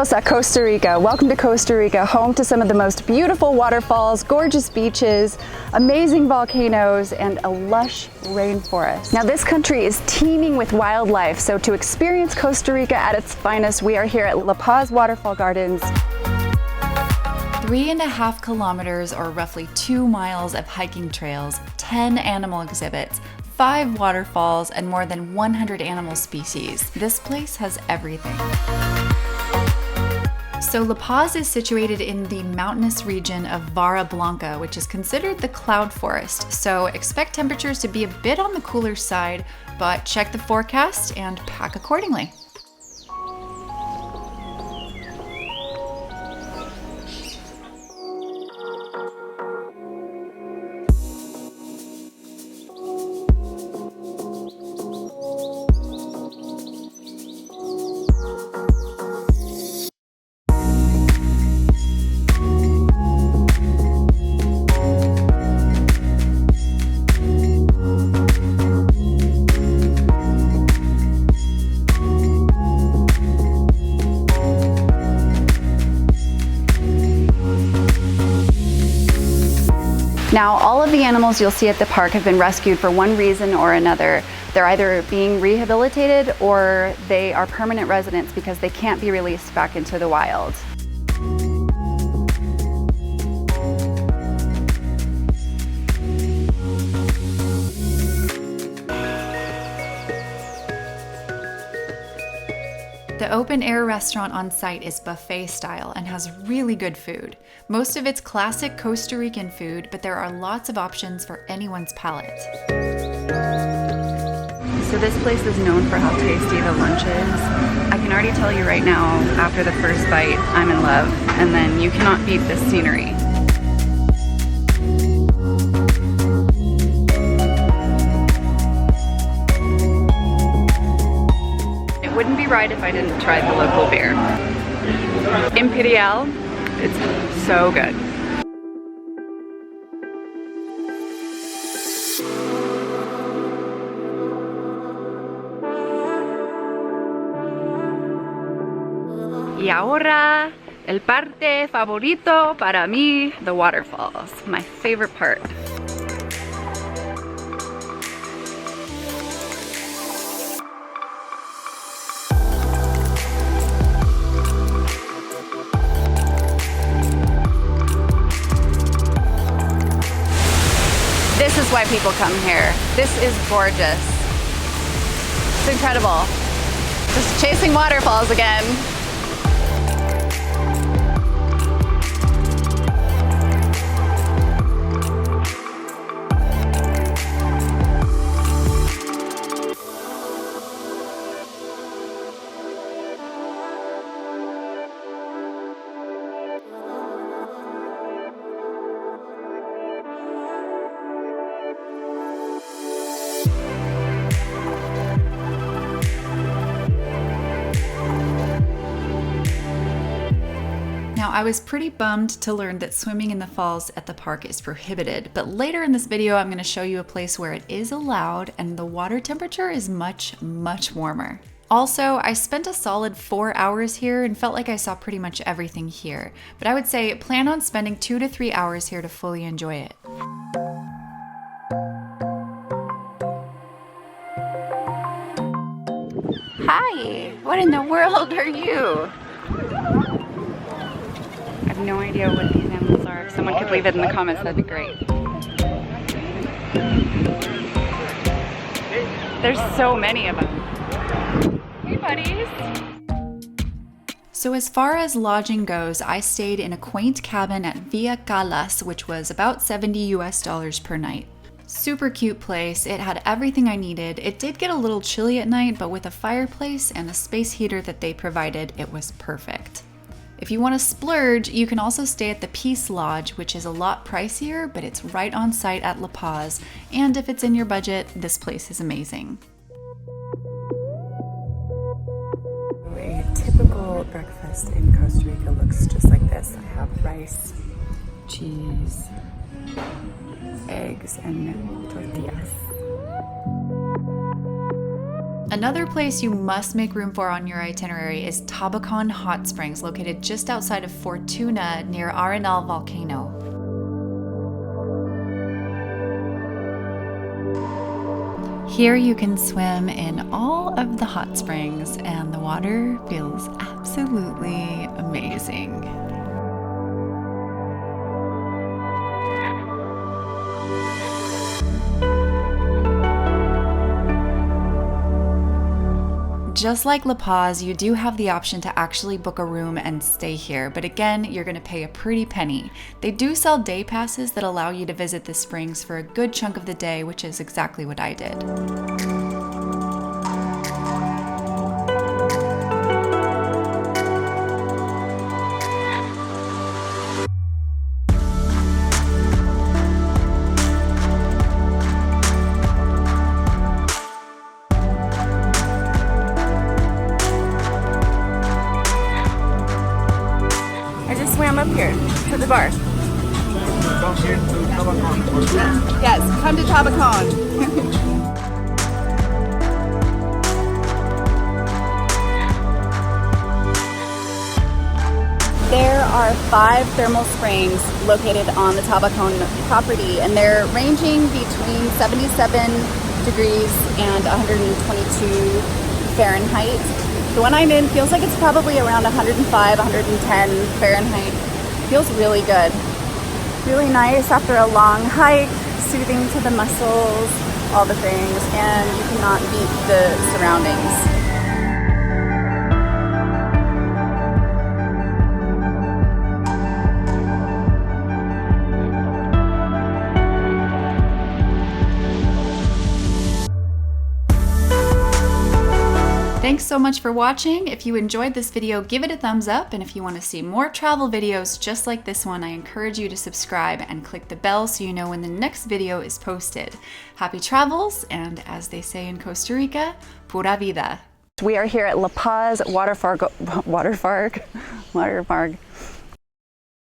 Bienvenidos a Costa Rica. Welcome to Costa Rica, home to some of the most beautiful waterfalls, gorgeous beaches, amazing volcanoes, and a lush rainforest. Now this country is teeming with wildlife, so to experience Costa Rica at its finest, we are here at La Paz Waterfall Gardens. 3.5 kilometers or roughly 2 miles of hiking trails, 10 animal exhibits, 5 waterfalls, and more than 100 animal species. This place has everything. So La Paz is situated in the mountainous region of Vara Blanca, which is considered the cloud forest. So expect temperatures to be a bit on the cooler side, but check the forecast and pack accordingly. Now, all of the animals you'll see at the park have been rescued for one reason or another. They're either being rehabilitated or they are permanent residents because they can't be released back into the wild. The open-air restaurant on site is buffet style and has really good food. Most of it's classic Costa Rican food, but there are lots of options for anyone's palate. So this place is known for how tasty the lunch is. I can already tell you right now, after the first bite, I'm in love, and then you cannot beat this scenery. It wouldn't be right if I didn't try the local beer. Imperial, it's so good. Y ahora, el parte favorito para mí, the waterfalls, my favorite part. This is why people come here. This is gorgeous. It's incredible. Just chasing waterfalls again. Now, I was pretty bummed to learn that swimming in the falls at the park is prohibited, but later in this video, I'm going to show you a place where it is allowed and the water temperature is much, much warmer. Also, I spent a solid 4 hours here and felt like I saw pretty much everything here, but I would say plan on spending 2 to 3 hours here to fully enjoy it. Hi, what in the world are you? I have no idea what these animals are. If someone could leave it in the comments, that'd be great. There's so many of them. Hey buddies! So as far as lodging goes, I stayed in a quaint cabin at Villa Calas, which was about $70 US per night. Super cute place, it had everything I needed. It did get a little chilly at night, but with a fireplace and a space heater that they provided, it was perfect. If you want to splurge, you can also stay at the Peace Lodge, which is a lot pricier, but it's right on site at La Paz. And if it's in your budget, this place is amazing. A typical breakfast in Costa Rica looks just like this. I have rice, cheese, eggs, and tortillas. Another place you must make room for on your itinerary is Tabacan Hot Springs, located just outside of Fortuna near Arenal Volcano. Here you can swim in all of the hot springs and the water feels absolutely amazing. Just like La Paz, you do have the option to actually book a room and stay here, but again, you're going to pay a pretty penny. They do sell day passes that allow you to visit the springs for a good chunk of the day, which is exactly what I did. Swam up here to the bar. Yes, come to Tabacan. There are 5 thermal springs located on the Tabacan property, and they're ranging between 77 degrees and 122 Fahrenheit. The one I'm in feels like it's probably around 105, 110 Fahrenheit. Feels really good. Really nice after a long hike, soothing to the muscles, all the things, and you cannot beat the surroundings. Thanks so much for watching. If you enjoyed this video, give it a thumbs up, and if you want to see more travel videos just like this one, I encourage you to subscribe and click the bell so you know when the next video is posted. Happy travels, and as they say in Costa Rica, pura vida. We are here at La Paz Waterpark.